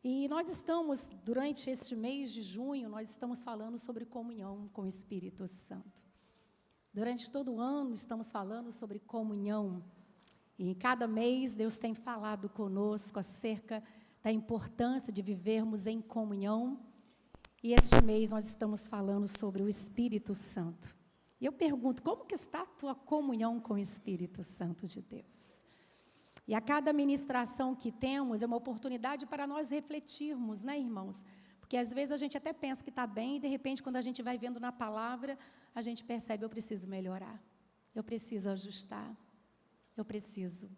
E nós estamos, durante este mês de junho, nós estamos falando sobre comunhão com o Espírito Santo. Durante todo o ano, estamos falando sobre comunhão. E em cada mês, Deus tem falado conosco acerca da importância de vivermos em comunhão. E este mês, nós estamos falando sobre o Espírito Santo. E eu pergunto, como que está a tua comunhão com o Espírito Santo de Deus? E a cada ministração que temos é uma oportunidade para nós refletirmos, né, irmãos? Porque às vezes a gente até pensa que está bem e de repente quando a gente vai vendo na palavra, a gente percebe, eu preciso melhorar, eu preciso ajustar, eu preciso.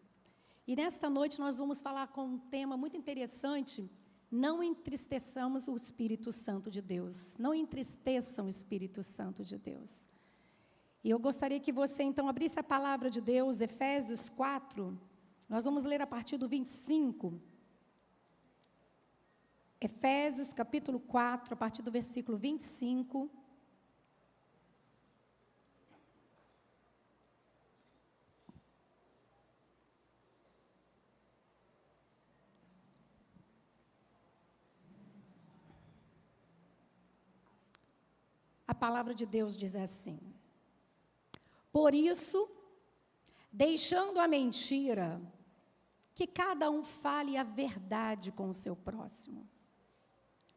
E nesta noite nós vamos falar com um tema muito interessante, não entristeçamos o Espírito Santo de Deus, não entristeçam o Espírito Santo de Deus. E eu gostaria que você então abrisse a palavra de Deus, Efésios 4, nós vamos ler a partir do 25. Efésios, capítulo 4, a partir do versículo 25. A palavra de Deus diz assim: por isso, deixando a mentira, que cada um fale a verdade com o seu próximo,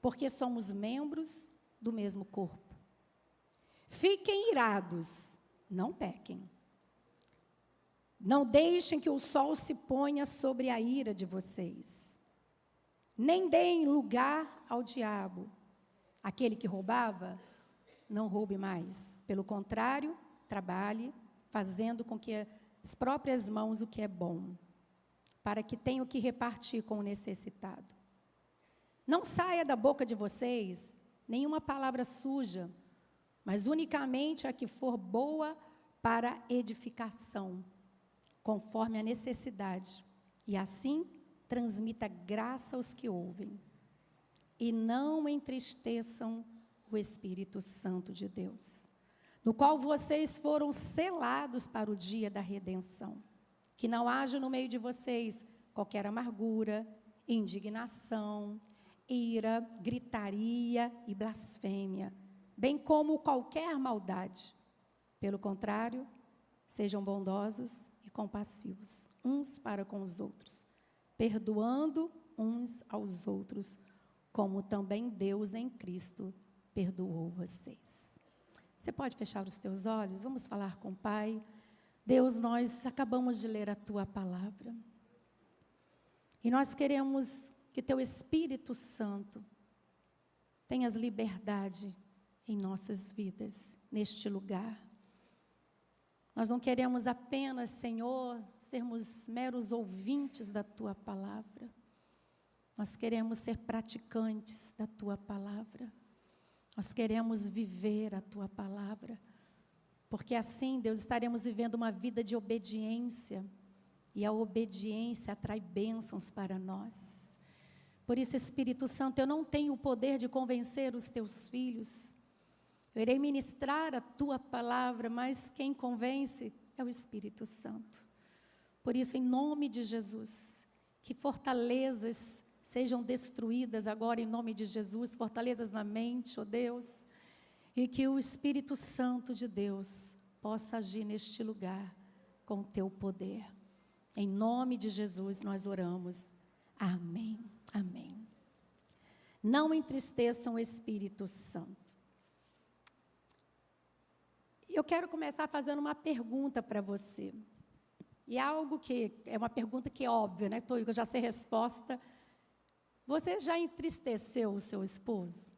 porque somos membros do mesmo corpo. Fiquem irados, não pequem. Não deixem que o sol se ponha sobre a ira de vocês. Nem deem lugar ao diabo. Aquele que roubava, não roube mais. Pelo contrário, trabalhe, fazendo com que as próprias mãos o que é bom, para que tenha o que repartir com o necessitado. Não saia da boca de vocês nenhuma palavra suja, mas unicamente a que for boa para edificação, conforme a necessidade, e assim transmita graça aos que ouvem. E não entristeçam o Espírito Santo de Deus, no qual vocês foram selados para o dia da redenção. Que não haja no meio de vocês qualquer amargura, indignação, ira, gritaria e blasfêmia, bem como qualquer maldade. Pelo contrário, sejam bondosos e compassivos, uns para com os outros, perdoando uns aos outros, como também Deus em Cristo perdoou vocês. Você pode fechar os teus olhos? Vamos falar com o Pai. Deus, nós acabamos de ler a Tua palavra. E nós queremos que Teu Espírito Santo tenha liberdade em nossas vidas, neste lugar. Nós não queremos apenas, Senhor, sermos meros ouvintes da Tua palavra. Nós queremos ser praticantes da Tua palavra. Nós queremos viver a Tua palavra. Porque assim, Deus, estaremos vivendo uma vida de obediência. E a obediência atrai bênçãos para nós. Por isso, Espírito Santo, eu não tenho o poder de convencer os Teus filhos. Eu irei ministrar a Tua palavra, mas quem convence é o Espírito Santo. Por isso, em nome de Jesus, que fortalezas sejam destruídas agora em nome de Jesus, fortalezas na mente, ó Deus, e que o Espírito Santo de Deus possa agir neste lugar com o Teu poder. Em nome de Jesus nós oramos. Amém. Amém. Não entristeçam o Espírito Santo. Eu quero começar fazendo uma pergunta para você. E algo que é uma pergunta que é óbvia, né? Eu já sei a resposta. Você já entristeceu o seu esposo?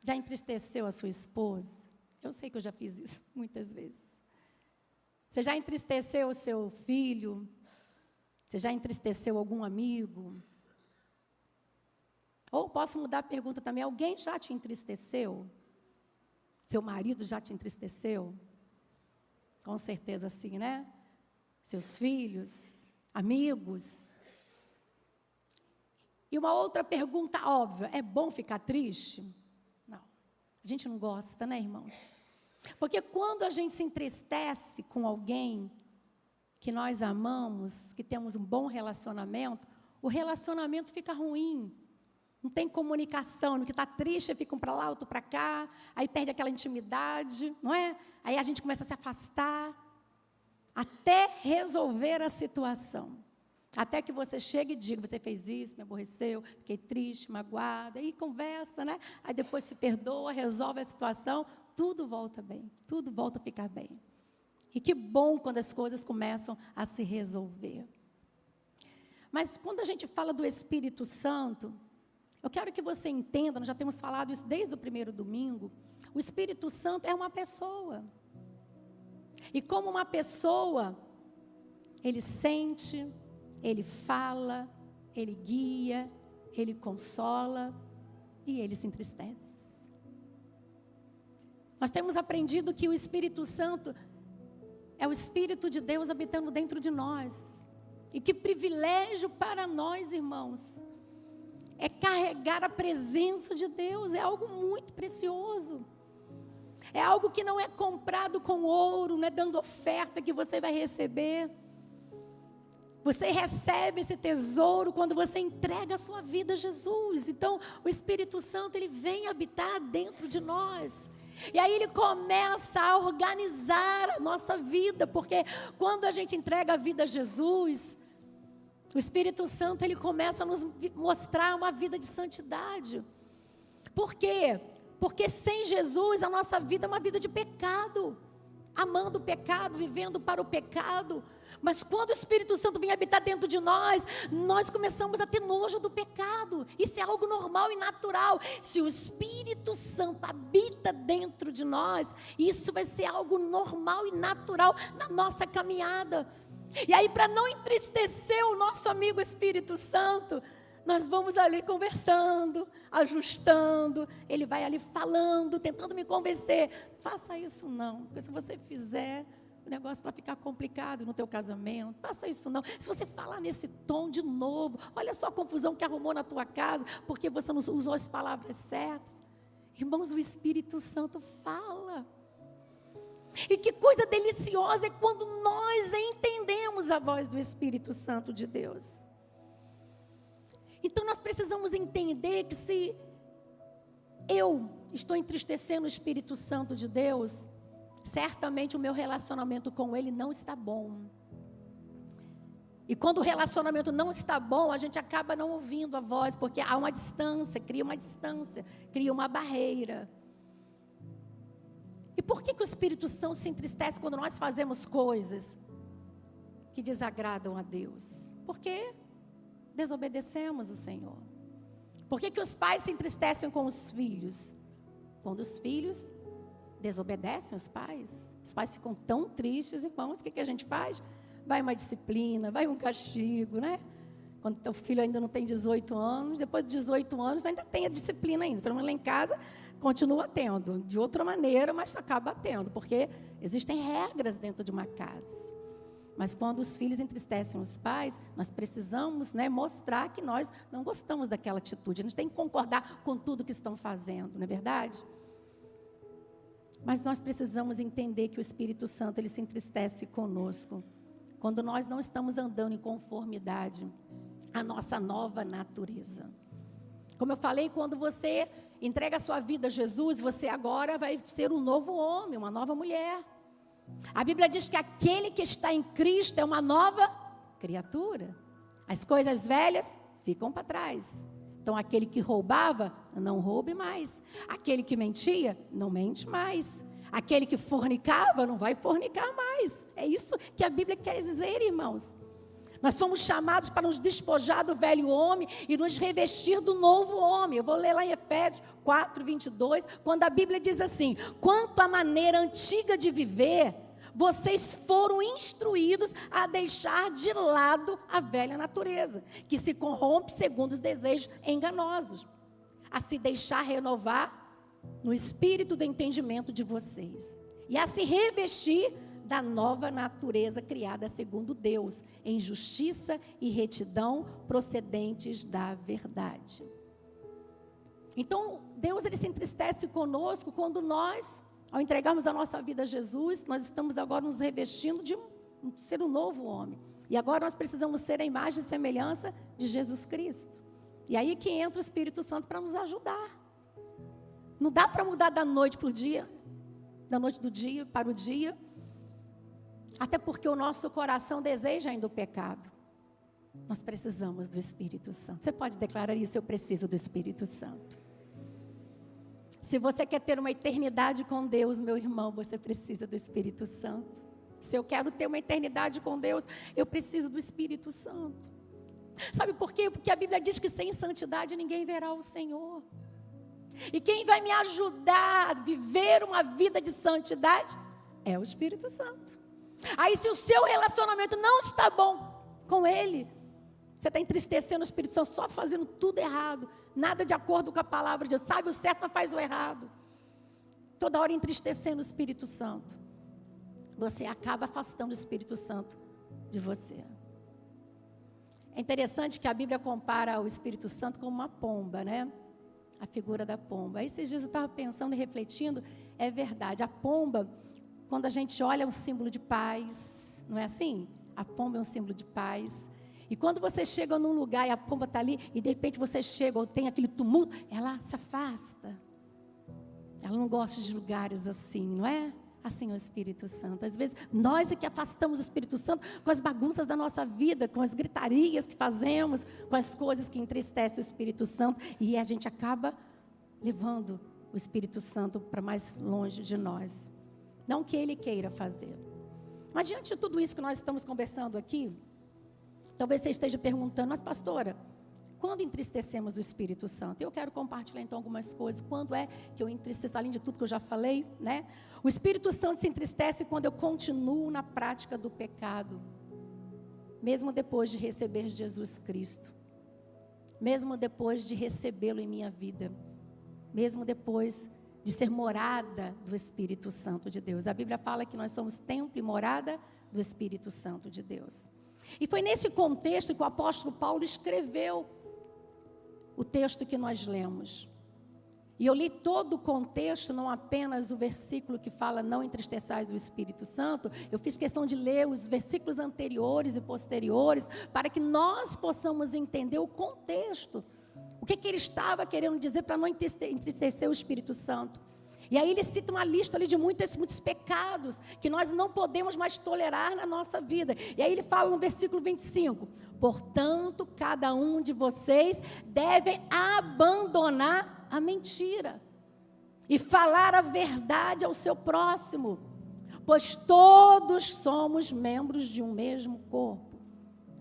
Já entristeceu a sua esposa? Eu sei que eu já fiz isso muitas vezes. Você já entristeceu o seu filho? Você já entristeceu algum amigo? Ou posso mudar a pergunta também, alguém já te entristeceu? Seu marido já te entristeceu? Com certeza sim, né? Seus filhos, amigos. E uma outra pergunta óbvia, é bom ficar triste? Não, a gente não gosta, né, irmãos? Porque quando a gente se entristece com alguém que nós amamos, que temos um bom relacionamento, o relacionamento fica ruim, não tem comunicação, no que está triste, fica um para lá, outro para cá, aí perde aquela intimidade, não é? Aí a gente começa a se afastar, até resolver a situação. Até que você chegue e diga, você fez isso, me aborreceu, fiquei triste, magoado, aí conversa, né? Aí depois se perdoa, resolve a situação, tudo volta bem, tudo volta a ficar bem. E que bom quando as coisas começam a se resolver. Mas quando a gente fala do Espírito Santo, eu quero que você entenda, nós já temos falado isso desde o primeiro domingo, o Espírito Santo é uma pessoa. E como uma pessoa, ele sente, ele fala, ele guia, ele consola e ele se entristece. Nós temos aprendido que o Espírito Santo é o Espírito de Deus habitando dentro de nós. E que privilégio para nós, irmãos, é carregar a presença de Deus, é algo muito precioso. É algo que não é comprado com ouro, não é dando oferta que você vai receber. Você recebe esse tesouro quando você entrega a sua vida a Jesus. Então, o Espírito Santo, ele vem habitar dentro de nós. E aí ele começa a organizar a nossa vida, porque quando a gente entrega a vida a Jesus, o Espírito Santo, ele começa a nos mostrar uma vida de santidade. Por quê? Porque sem Jesus a nossa vida é uma vida de pecado, amando o pecado, vivendo para o pecado. Mas quando o Espírito Santo vem habitar dentro de nós, nós começamos a ter nojo do pecado. Isso é algo normal e natural. Se o Espírito Santo habita dentro de nós, isso vai ser algo normal e natural na nossa caminhada. E aí, para não entristecer o nosso amigo Espírito Santo, nós vamos ali conversando, ajustando, ele vai ali falando, tentando me convencer. Faça isso não, porque se você fizer, o negócio vai ficar complicado no teu casamento. Faça isso não. Se você falar nesse tom de novo, olha só a confusão que arrumou na tua casa, porque você não usou as palavras certas. Irmãos, o Espírito Santo fala. E que coisa deliciosa é quando nós entendemos a voz do Espírito Santo de Deus. Então nós precisamos entender que se eu estou entristecendo o Espírito Santo de Deus, certamente o meu relacionamento com Ele não está bom. E quando o relacionamento não está bom, a gente acaba não ouvindo a voz, porque há uma distância, cria uma barreira. E por que o Espírito Santo se entristece quando nós fazemos coisas que desagradam a Deus? Porque desobedecemos o Senhor. Por que os pais se entristecem com os filhos? Quando os filhos desobedecem os pais ficam tão tristes, irmãos, o que a gente faz? Vai uma disciplina, vai um castigo, né? Quando teu filho ainda não tem 18 anos, depois de 18 anos ainda tem a disciplina ainda, pelo menos lá em casa continua tendo, de outra maneira, mas acaba tendo, porque existem regras dentro de uma casa. Mas quando os filhos entristecem os pais, nós precisamos, né, mostrar que nós não gostamos daquela atitude. A gente tem que concordar com tudo que estão fazendo, não é verdade? Mas nós precisamos entender que o Espírito Santo, ele se entristece conosco quando nós não estamos andando em conformidade à nossa nova natureza. Como eu falei, quando você entrega a sua vida a Jesus, você agora vai ser um novo homem, uma nova mulher. A Bíblia diz que aquele que está em Cristo é uma nova criatura. As coisas velhas ficam para trás. Então, aquele que roubava, não roube mais. Aquele que mentia, não mente mais. Aquele que fornicava, não vai fornicar mais. É isso que a Bíblia quer dizer, irmãos. Nós fomos chamados para nos despojar do velho homem e nos revestir do novo homem. Eu vou ler lá em Efésios 4, 22, quando a Bíblia diz assim: quanto à maneira antiga de viver, vocês foram instruídos a deixar de lado a velha natureza, que se corrompe segundo os desejos enganosos, a se deixar renovar no espírito do entendimento de vocês, e a se revestir da nova natureza criada segundo Deus, em justiça e retidão procedentes da verdade. Então, Deus, ele se entristece conosco quando nós, ao entregarmos a nossa vida a Jesus, nós estamos agora nos revestindo de ser um novo homem. E agora nós precisamos ser a imagem e semelhança de Jesus Cristo. E aí que entra o Espírito Santo para nos ajudar. Não dá para mudar da noite para o dia, da noite do dia para o dia. Até porque o nosso coração deseja ainda o pecado. Nós precisamos do Espírito Santo. Você pode declarar isso: eu preciso do Espírito Santo. Se você quer ter uma eternidade com Deus, meu irmão, você precisa do Espírito Santo. Se eu quero ter uma eternidade com Deus, eu preciso do Espírito Santo. Sabe por quê? Porque a Bíblia diz que sem santidade ninguém verá o Senhor. E quem vai me ajudar a viver uma vida de santidade é o Espírito Santo. Aí se o seu relacionamento não está bom com Ele, você está entristecendo o Espírito Santo, só fazendo tudo errado, nada de acordo com a palavra de Deus, sabe o certo, mas faz o errado, toda hora entristecendo o Espírito Santo, você acaba afastando o Espírito Santo de você. É interessante que a Bíblia compara o Espírito Santo com uma pomba, né? A figura da pomba. Aí esses dias eu estava pensando e refletindo, é verdade, a pomba, quando a gente olha, é um símbolo de paz, não é assim? A pomba é um símbolo de paz. E quando você chega num lugar e a pomba está ali, e de repente você chega ou tem aquele tumulto, ela se afasta. Ela não gosta de lugares assim, não é? Assim é o Espírito Santo. Às vezes, nós é que afastamos o Espírito Santo com as bagunças da nossa vida, com as gritarias que fazemos, com as coisas que entristecem o Espírito Santo, e a gente acaba levando o Espírito Santo para mais longe de nós. Não que Ele queira fazer. Mas diante de tudo isso que nós estamos conversando aqui, talvez você esteja perguntando: mas pastora, quando entristecemos o Espírito Santo? Eu quero compartilhar então algumas coisas. Quando é que eu entristeço, além de tudo que eu já falei, né? O Espírito Santo se entristece quando eu continuo na prática do pecado, mesmo depois de receber Jesus Cristo, mesmo depois de recebê-lo em minha vida, mesmo depois de ser morada do Espírito Santo de Deus. A Bíblia fala que nós somos templo e morada do Espírito Santo de Deus. E foi nesse contexto que o apóstolo Paulo escreveu o texto que nós lemos. E eu li todo o contexto, não apenas o versículo que fala não entristeçais o Espírito Santo. Eu fiz questão de ler os versículos anteriores e posteriores, para que nós possamos entender o contexto. O que ele estava querendo dizer para não entristecer o Espírito Santo. E aí ele cita uma lista ali de muitos pecados que nós não podemos mais tolerar na nossa vida. E aí ele fala no versículo 25: portanto, cada um de vocês deve abandonar a mentira e falar a verdade ao seu próximo, pois todos somos membros de um mesmo corpo.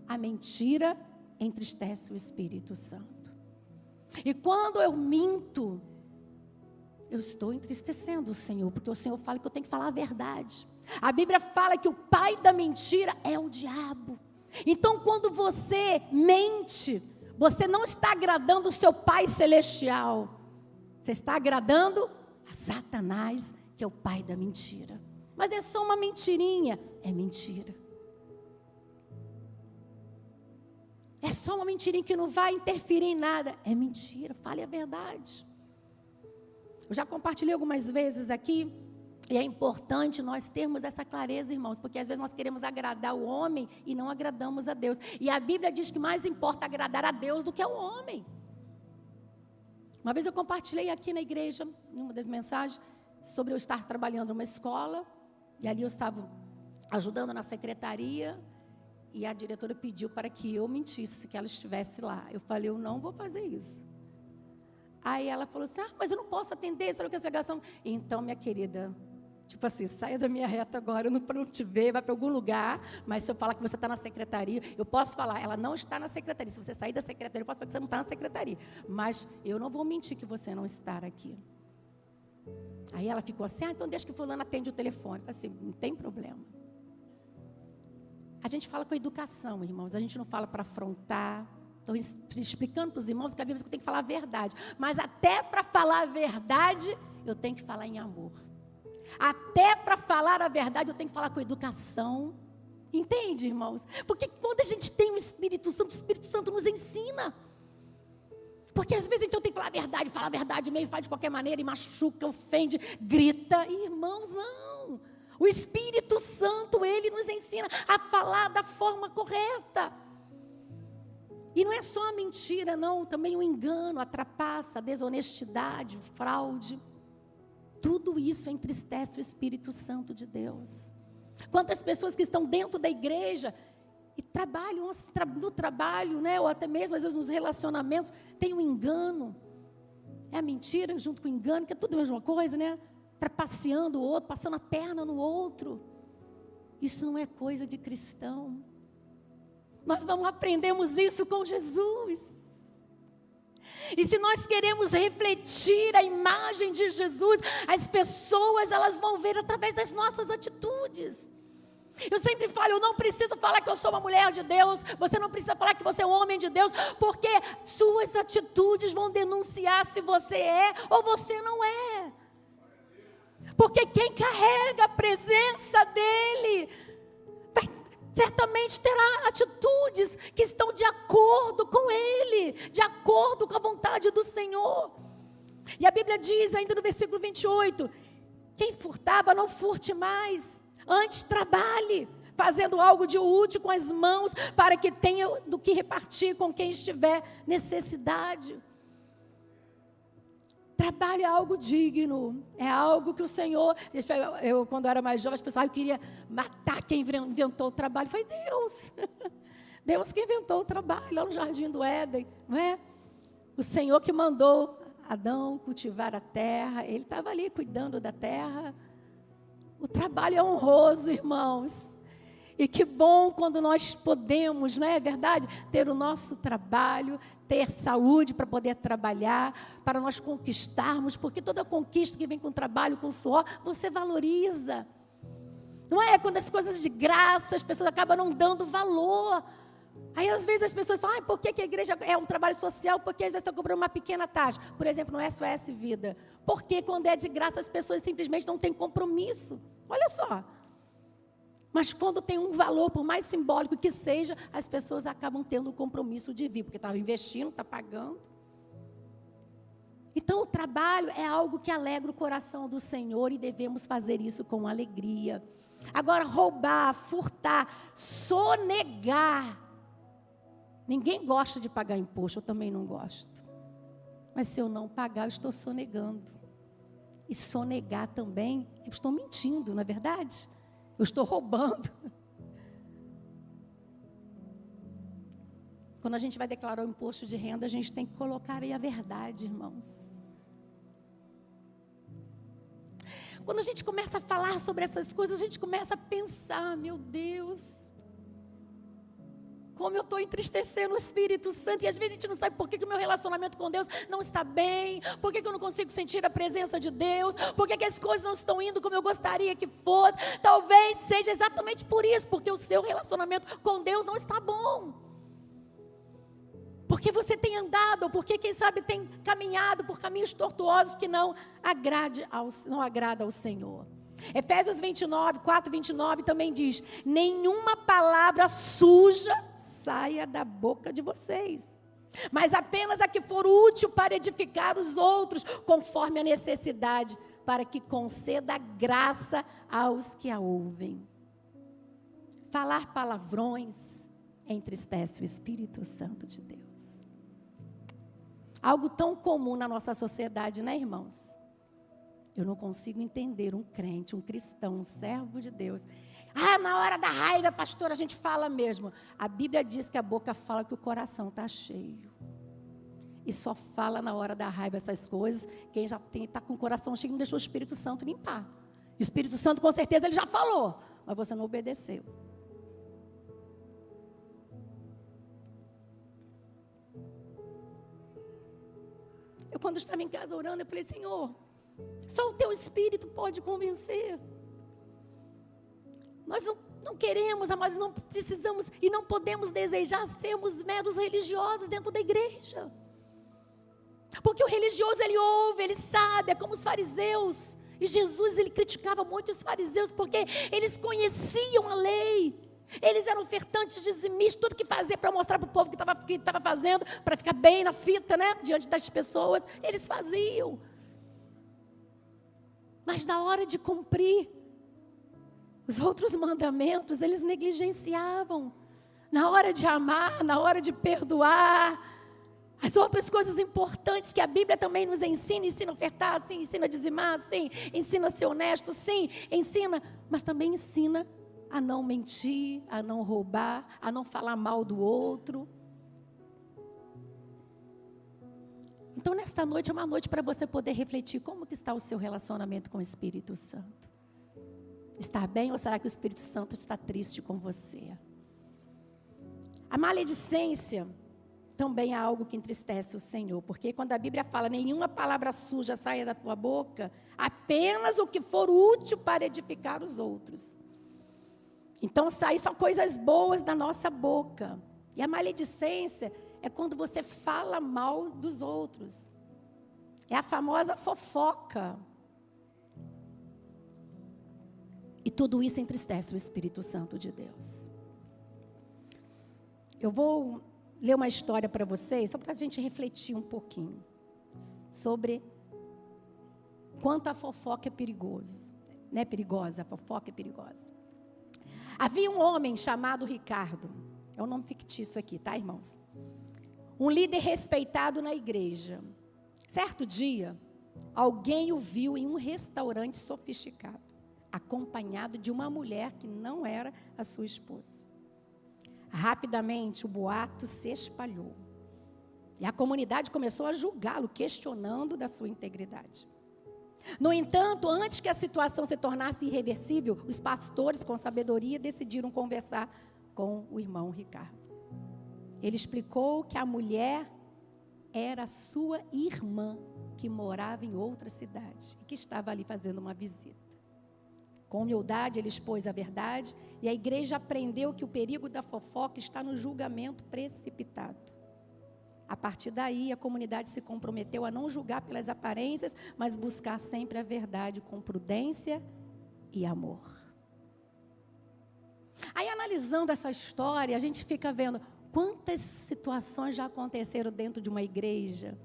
A mentira entristece o Espírito Santo. E quando eu minto, eu estou entristecendo o Senhor, porque o Senhor fala que eu tenho que falar a verdade. A Bíblia fala que o pai da mentira é o diabo. Então, quando você mente, você não está agradando o seu Pai Celestial. Você está agradando a Satanás, que é o pai da mentira. Mas é só uma mentirinha. É mentira. É só uma mentirinha que não vai interferir em nada. É mentira, fale a verdade. Eu já compartilhei algumas vezes aqui, e é importante nós termos essa clareza, irmãos, porque às vezes nós queremos agradar o homem e não agradamos a Deus. E a Bíblia diz que mais importa agradar a Deus do que ao homem. Uma vez eu compartilhei aqui na igreja, em uma das mensagens, sobre eu estar trabalhando numa escola, e ali eu estava ajudando na secretaria, e a diretora pediu para que eu mentisse que ela estivesse lá. Eu falei: eu não vou fazer isso. Aí ela falou assim: mas eu não posso atender, será que essa ligação? Então, minha querida, tipo assim, saia da minha reta agora, eu não te ver, vai para algum lugar, mas se eu falar que você está na secretaria, eu posso falar, ela não está na secretaria. Se você sair da secretaria, eu posso falar que você não está na secretaria, mas eu não vou mentir que você não está aqui. Aí ela ficou assim: então deixa que fulano atende o telefone. Eu falei assim: não tem problema. A gente fala com educação, irmãos, a gente não fala para afrontar. Estou explicando para os irmãos que a Bíblia diz que eu tenho que falar a verdade. Mas até para falar a verdade, eu tenho que falar em amor. Até para falar a verdade, eu tenho que falar com educação. Entende, irmãos? Porque quando a gente tem o Espírito Santo nos ensina. Porque às vezes a gente tem que falar a verdade meio, fala de qualquer maneira, e machuca, ofende, grita. E, irmãos, não. O Espírito Santo, Ele nos ensina a falar da forma correta. E não é só a mentira, não, também o engano, a trapaça, a desonestidade, o fraude. Tudo isso entristece o Espírito Santo de Deus. Quantas pessoas que estão dentro da igreja e trabalham no trabalho, né, ou até mesmo às vezes nos relacionamentos, tem um engano. É a mentira junto com o engano, que é tudo a mesma coisa, né? Trapaceando o outro, passando a perna no outro. Isso não é coisa de cristão. Nós não aprendemos isso com Jesus. E se nós queremos refletir a imagem de Jesus, as pessoas, elas vão ver através das nossas atitudes. Eu sempre falo, eu não preciso falar que eu sou uma mulher de Deus, você não precisa falar que você é um homem de Deus, porque suas atitudes vão denunciar se você é ou você não é. Porque quem carrega a presença dEle, certamente terá atitudes que estão de acordo com Ele, de acordo com a vontade do Senhor. E a Bíblia diz ainda no versículo 28, quem furtava não furte mais, antes trabalhe, fazendo algo de útil com as mãos, para que tenha do que repartir com quem estiver necessidade. Trabalho é algo digno, é algo que o Senhor... Eu quando era mais jovem, as pessoas, eu queria matar quem inventou o trabalho. Foi Deus. Deus que inventou o trabalho, lá no Jardim do Éden, não é? O Senhor que mandou Adão cultivar a terra, ele estava ali cuidando da terra. O trabalho é honroso, irmãos. E que bom quando nós podemos, não é verdade? Ter o nosso trabalho, ter saúde para poder trabalhar, para nós conquistarmos, porque toda conquista que vem com trabalho, com suor, você valoriza. Não é? Quando as coisas de graça, as pessoas acabam não dando valor. Aí às vezes as pessoas falam, por que a igreja é um trabalho social? Porque às vezes está cobrando uma pequena taxa. Por exemplo, no SOS Vida. Porque quando é de graça as pessoas simplesmente não têm compromisso. Olha só. Mas quando tem um valor, por mais simbólico que seja, as pessoas acabam tendo o compromisso de vir, porque estavam investindo, está pagando. Então o trabalho é algo que alegra o coração do Senhor e devemos fazer isso com alegria. Agora, roubar, furtar, sonegar. Ninguém gosta de pagar imposto, eu também não gosto. Mas se eu não pagar, eu estou sonegando. E sonegar também, eu estou mentindo, não é verdade? Eu estou roubando. Quando a gente vai declarar o imposto de renda, a gente tem que colocar aí a verdade, irmãos. Quando a gente começa a falar sobre essas coisas, a gente começa a pensar, meu Deus, como eu estou entristecendo o Espírito Santo, e às vezes a gente não sabe por que o meu relacionamento com Deus não está bem, por que eu não consigo sentir a presença de Deus, por que as coisas não estão indo como eu gostaria que fosse. Talvez seja exatamente por isso, porque o seu relacionamento com Deus não está bom. Porque você tem andado, ou porque quem sabe tem caminhado por caminhos tortuosos que não agrada ao Senhor. Efésios 4:29 também diz, nenhuma palavra suja saia da boca de vocês, mas apenas a que for útil para edificar os outros, conforme a necessidade, para que conceda graça aos que a ouvem. Falar palavrões entristece o Espírito Santo de Deus. Algo tão comum na nossa sociedade, né, irmãos? Eu não consigo entender um crente, um cristão, um servo de Deus. Na hora da raiva, pastor, a gente fala mesmo. A Bíblia diz que a boca fala que o coração está cheio. E só fala na hora da raiva essas coisas quem já está com o coração cheio e não deixou o Espírito Santo limpar. E o Espírito Santo, com certeza, ele já falou, mas você não obedeceu. Eu, quando estava em casa orando, eu falei, Senhor, só o teu Espírito pode convencer. Nós não queremos, mas não precisamos e não podemos desejar sermos meros religiosos dentro da igreja. Porque o religioso, ele ouve, ele sabe, é como os fariseus. E Jesus, ele criticava muito os fariseus, porque eles conheciam a lei. Eles eram ofertantes, dizimistas, tudo que fazia para mostrar para o povo que estava fazendo, para ficar bem na fita, né, diante das pessoas, eles faziam. Mas na hora de cumprir os outros mandamentos, eles negligenciavam. na hora de amar, na hora de perdoar. As outras coisas importantes que a Bíblia também nos ensina a ofertar, sim, ensina a dizimar, sim, ensina a ser honesto, sim, ensina, mas também ensina a não mentir, a não roubar, a não falar mal do outro. Então, nesta noite é uma noite para você poder refletir como que está o seu relacionamento com o Espírito Santo. Está bem ou será que o Espírito Santo está triste com você? A maledicência também é algo que entristece o Senhor, porque quando a Bíblia fala, nenhuma palavra suja saia da tua boca, apenas o que for útil para edificar os outros. Então saem só coisas boas da nossa boca. E a maledicência é quando você fala mal dos outros. É a famosa fofoca. E tudo isso entristece o Espírito Santo de Deus. Eu vou ler uma história para vocês, só para a gente refletir um pouquinho sobre quanto a fofoca é perigoso. Não é perigosa, a fofoca é perigosa. Havia um homem chamado Ricardo, é um nome fictício aqui, tá, irmãos? Um líder respeitado na igreja. Certo dia, alguém o viu em um restaurante sofisticado, acompanhado de uma mulher que não era a sua esposa. Rapidamente o boato se espalhou. E a comunidade começou a julgá-lo, questionando da sua integridade. No entanto, antes que a situação se tornasse irreversível, os pastores, com sabedoria, decidiram conversar com o irmão Ricardo. Ele explicou que a mulher era sua irmã, que morava em outra cidade e que estava ali fazendo uma visita. Com humildade, ele expôs a verdade e a igreja aprendeu que o perigo da fofoca está no julgamento precipitado. A partir daí, a comunidade se comprometeu a não julgar pelas aparências, mas buscar sempre a verdade com prudência e amor. Aí, analisando essa história, a gente fica vendo quantas situações já aconteceram dentro de uma igreja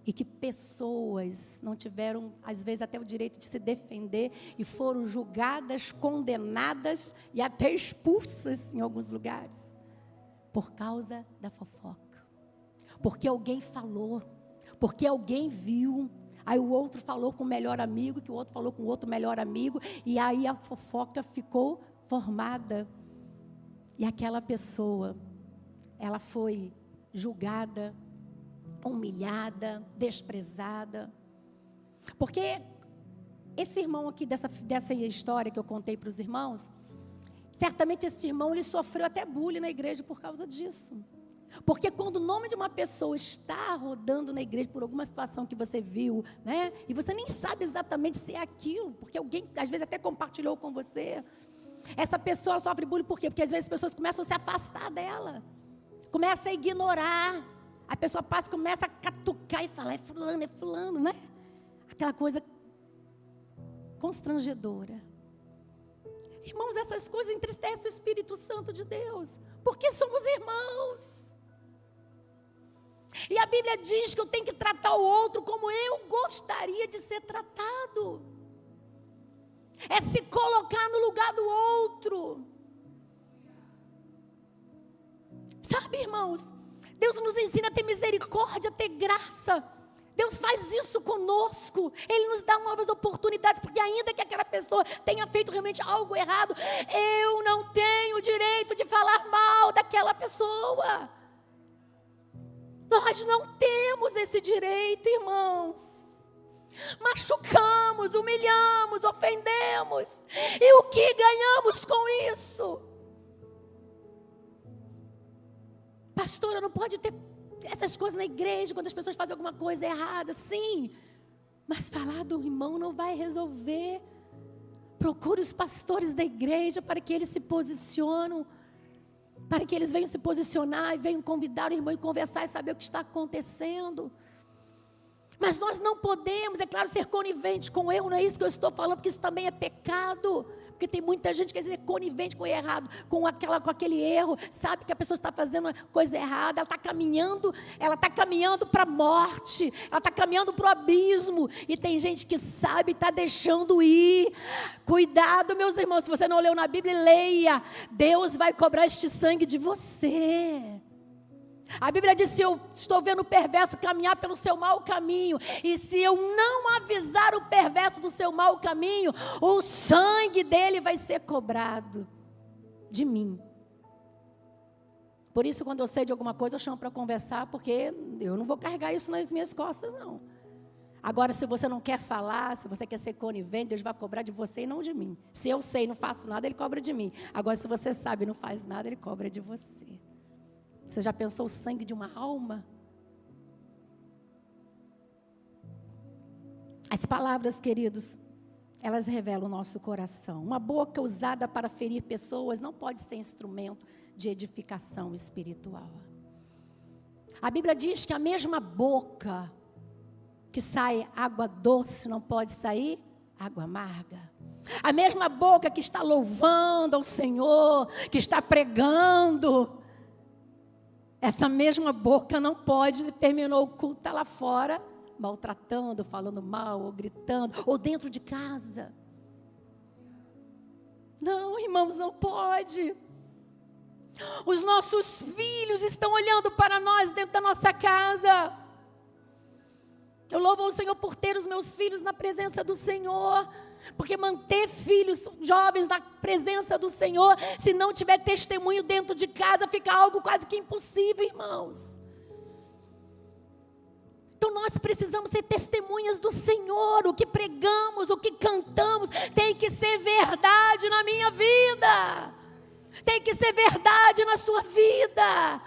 e que pessoas não tiveram, às vezes, até o direito de se defender e foram julgadas, condenadas e até expulsas em alguns lugares por causa da fofoca. Porque alguém falou, porque alguém viu, aí o outro falou com o melhor amigo, que o outro falou com o outro melhor amigo, e aí a fofoca ficou formada. E aquela pessoa, ela foi julgada, humilhada, desprezada. Porque esse irmão aqui, dessa história que eu contei para os irmãos, certamente esse irmão, ele sofreu até bullying na igreja por causa disso. Porque quando o nome de uma pessoa está rodando na igreja por alguma situação que você viu, né? E você nem sabe exatamente se é aquilo, porque alguém às vezes até compartilhou com você. Essa pessoa sofre bullying por quê? Porque às vezes as pessoas começam a se afastar dela. Começam a ignorar. A pessoa passa e começa a catucar e falar, é fulano, né? Aquela coisa constrangedora. Irmãos, essas coisas entristecem o Espírito Santo de Deus. Porque somos irmãos. E a Bíblia diz que eu tenho que tratar o outro como eu gostaria de ser tratado. É se colocar no lugar do outro. Sabe, irmãos, Deus nos ensina a ter misericórdia, a ter graça. Deus faz isso conosco. Ele nos dá novas oportunidades, porque ainda que aquela pessoa tenha feito realmente algo errado, eu não tenho o direito de falar mal daquela pessoa. Nós não temos esse direito, irmãos. Machucamos, humilhamos, ofendemos. E o que ganhamos com isso? Pastora, não pode ter essas coisas na igreja, quando as pessoas fazem alguma coisa errada, sim. Mas falar do irmão não vai resolver. Procure os pastores da igreja para que eles se posicionem, para que eles venham se posicionar e venham convidar o irmão e conversar e saber o que está acontecendo. Mas nós não podemos, é claro, ser conivente com eu, não é isso que eu estou falando, porque isso também é pecado. porque tem muita gente que às vezes é conivente com o errado, com aquele erro, sabe que a pessoa está fazendo uma coisa errada, ela está caminhando para a morte, ela está caminhando para o abismo, e tem gente que sabe, está deixando ir. Cuidado, meus irmãos, se você não leu na Bíblia, leia. Deus vai cobrar este sangue de você. A Bíblia diz: se eu estou vendo o perverso caminhar pelo seu mau caminho, e se eu não avisar o perverso do seu mau caminho, o sangue dele vai ser cobrado de mim. Por isso, quando eu sei de alguma coisa, eu chamo para conversar, porque eu não vou carregar isso nas minhas costas, não. Agora, se você não quer falar, se você quer ser conivente, Deus vai cobrar de você e não de mim. Se eu sei e não faço nada, Ele cobra de mim. Agora, se você sabe e não faz nada, Ele cobra de você. Você já pensou o sangue de uma alma? As palavras, queridos, elas revelam o nosso coração. Uma boca usada para ferir pessoas não pode ser instrumento de edificação espiritual. A Bíblia diz que a mesma boca que sai água doce não pode sair água amarga. A mesma boca que está louvando ao Senhor, que está pregando, essa mesma boca não pode, terminou o culto, está lá fora, maltratando, falando mal, ou gritando, ou dentro de casa. Não, irmãos, não pode. Os nossos filhos estão olhando para nós dentro da nossa casa. Eu louvo ao Senhor por ter os meus filhos na presença do Senhor. Porque manter filhos jovens na presença do Senhor, se não tiver testemunho dentro de casa, fica algo quase que impossível, irmãos. Então nós precisamos ser testemunhas do Senhor. O que pregamos, o que cantamos, tem que ser verdade na minha vida. Tem que ser verdade na sua vida.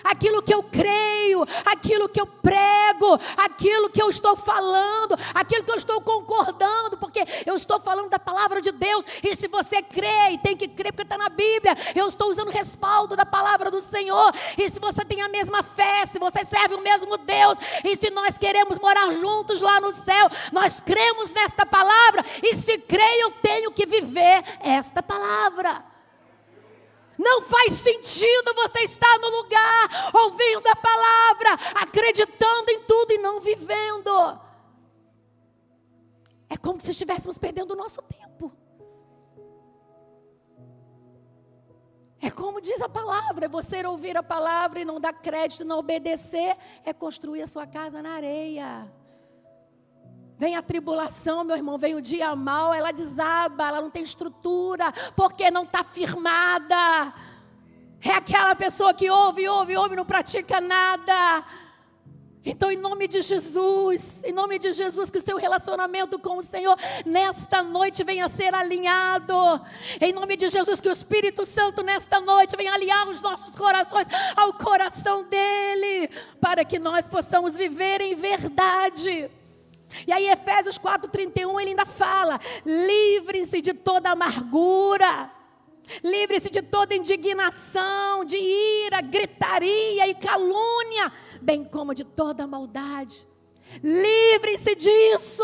Aquilo que eu creio, aquilo que eu prego, aquilo que eu estou falando, aquilo que eu estou concordando, porque eu estou falando da palavra de Deus, e se você crê, e tem que crer porque está na Bíblia, eu estou usando o respaldo da palavra do Senhor, e se você tem a mesma fé, se você serve o mesmo Deus, e se nós queremos morar juntos lá no céu, nós cremos nesta palavra, e se creio, eu tenho que viver esta palavra. Não faz sentido você estar no lugar, ouvindo a palavra, acreditando em tudo e não vivendo. É como se estivéssemos perdendo o nosso tempo. É como diz a palavra, é você ouvir a palavra e não dar crédito, não obedecer, é construir a sua casa na areia. Vem a tribulação, meu irmão, vem o dia mau, ela desaba, ela não tem estrutura, porque não está firmada. É aquela pessoa que ouve, não pratica nada. Então, em nome de Jesus, que o seu relacionamento com o Senhor, nesta noite, venha a ser alinhado. Em nome de Jesus, que o Espírito Santo, nesta noite, venha alinhar os nossos corações ao coração dEle, para que nós possamos viver em verdade. E aí Efésios 4:31 ele ainda fala: livrem-se de toda amargura, livre-se de toda indignação, de ira, gritaria e calúnia, bem como de toda maldade. Livrem-se disso.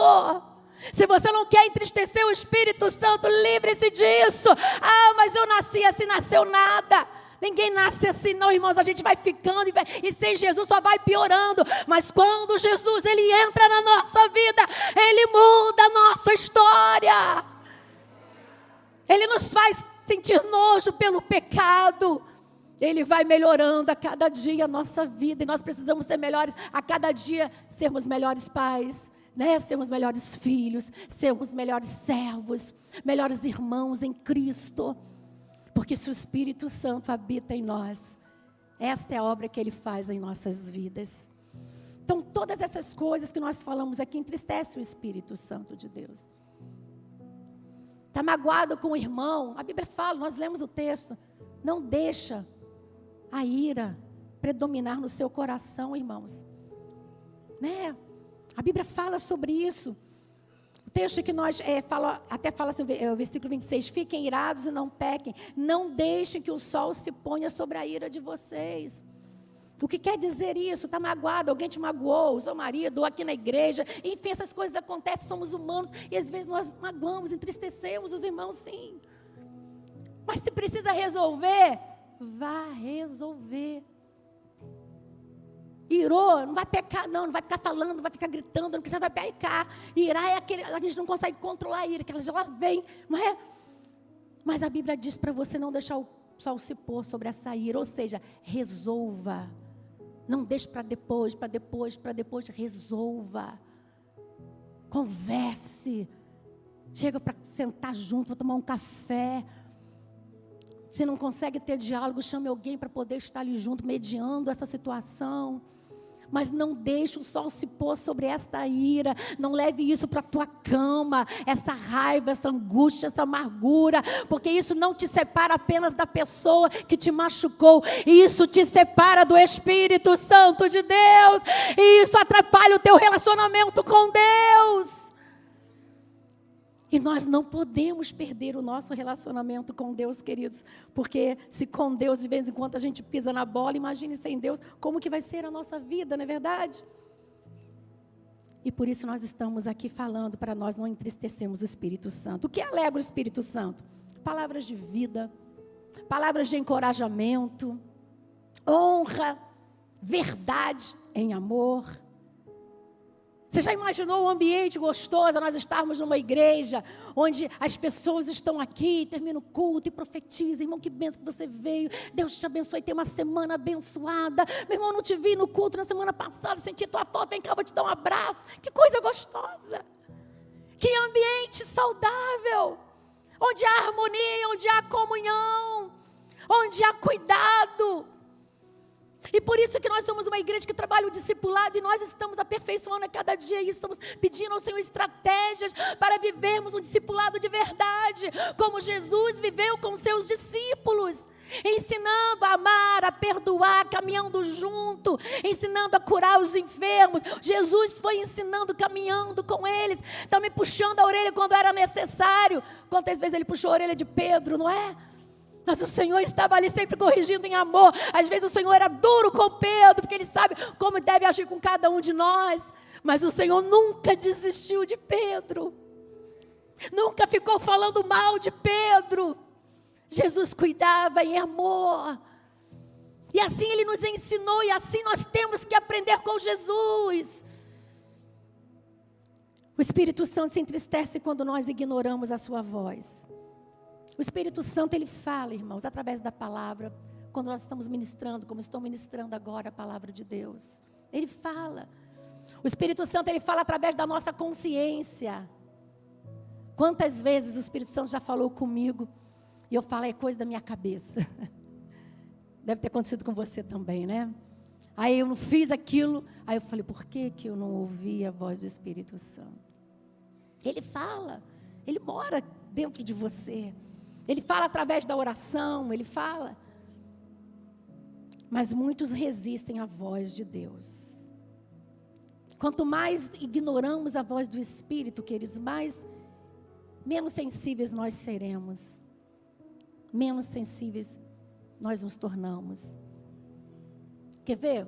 Se você não quer entristecer o Espírito Santo, livre-se disso. Ah, mas eu nasci assim, nasceu nada. Ninguém nasce assim não, irmãos, a gente vai ficando e sem Jesus só vai piorando. Mas quando Jesus, Ele entra na nossa vida, Ele muda a nossa história. Ele nos faz sentir nojo pelo pecado. Ele vai melhorando a cada dia a nossa vida, e nós precisamos ser melhores a cada dia, sermos melhores pais, né? Sermos melhores filhos, sermos melhores servos, melhores irmãos em Cristo. Porque se o Espírito Santo habita em nós, esta é a obra que Ele faz em nossas vidas. Então, todas essas coisas que nós falamos aqui entristecem o Espírito Santo de Deus. Está magoado com o irmão, a Bíblia fala, nós lemos o texto, não deixa a ira predominar no seu coração, irmãos. Né? A Bíblia fala sobre isso. O texto que nós até fala assim, o versículo 26, fiquem irados e não pequem, não deixem que o sol se ponha sobre a ira de vocês. O que quer dizer isso? Está magoado, alguém te magoou, o seu marido, ou aqui na igreja. Enfim, essas coisas acontecem, somos humanos. E às vezes nós magoamos, entristecemos os irmãos, sim. Mas se precisa resolver, vá resolver. Irou, não vai pecar não vai ficar falando, não vai ficar gritando, porque você vai pecar. Irá é aquele, a gente não consegue controlar a ira, que ela já vem, não é? Mas a Bíblia diz para você não deixar o sol se pôr sobre essa ira, ou seja, resolva. Não deixe para depois, resolva. Converse. Chega para sentar junto, para tomar um café. Se não consegue ter diálogo, chame alguém para poder estar ali junto, mediando essa situação. Mas não deixe o sol se pôr sobre esta ira. Não leve isso para a tua cama. Essa raiva, essa angústia, essa amargura. Porque isso não te separa apenas da pessoa que te machucou. Isso te separa do Espírito Santo de Deus. E isso atrapalha o teu relacionamento com Deus. E nós não podemos perder o nosso relacionamento com Deus, queridos. Porque se com Deus de vez em quando a gente pisa na bola, imagine sem Deus, como que vai ser a nossa vida, não é verdade? E por isso nós estamos aqui falando, para nós não entristecermos o Espírito Santo. O que alegra o Espírito Santo? Palavras de vida, palavras de encorajamento, honra, verdade em amor. Você já imaginou um ambiente gostoso, nós estarmos numa igreja, onde as pessoas estão aqui, termina o culto e profetiza, irmão, que benção que você veio, Deus te abençoe, tem uma semana abençoada, meu irmão, não te vi no culto na semana passada, senti tua foto, vem cá, vou te dar um abraço, que coisa gostosa, que ambiente saudável, onde há harmonia, onde há comunhão, onde há cuidado. E por isso que nós somos uma igreja que trabalha o discipulado e nós estamos aperfeiçoando a cada dia isso, estamos pedindo ao Senhor estratégias para vivermos um discipulado de verdade, como Jesus viveu com seus discípulos, ensinando a amar, a perdoar, caminhando junto, ensinando a curar os enfermos. Jesus foi ensinando, caminhando com eles, também puxando a orelha quando era necessário. Quantas vezes ele puxou a orelha de Pedro, não é? Mas o Senhor estava ali sempre corrigindo em amor. Às vezes o Senhor era duro com Pedro, porque Ele sabe como deve agir com cada um de nós. Mas o Senhor nunca desistiu de Pedro. Nunca ficou falando mal de Pedro. Jesus cuidava em amor. E assim Ele nos ensinou, e assim nós temos que aprender com Jesus. O Espírito Santo se entristece quando nós ignoramos a sua voz. O Espírito Santo, Ele fala, irmãos, através da palavra, quando nós estamos ministrando, como estou ministrando agora a palavra de Deus. Ele fala. O Espírito Santo, Ele fala através da nossa consciência. Quantas vezes o Espírito Santo já falou comigo, e eu falo, é coisa da minha cabeça. Deve ter acontecido com você também, né? Aí eu não fiz aquilo, aí eu falei, por que eu não ouvi a voz do Espírito Santo? Ele fala, Ele mora dentro de você. Ele fala através da oração, Ele fala. Mas muitos resistem à voz de Deus. Quanto mais ignoramos a voz do Espírito, queridos, menos sensíveis nós seremos. Menos sensíveis nós nos tornamos. Quer ver?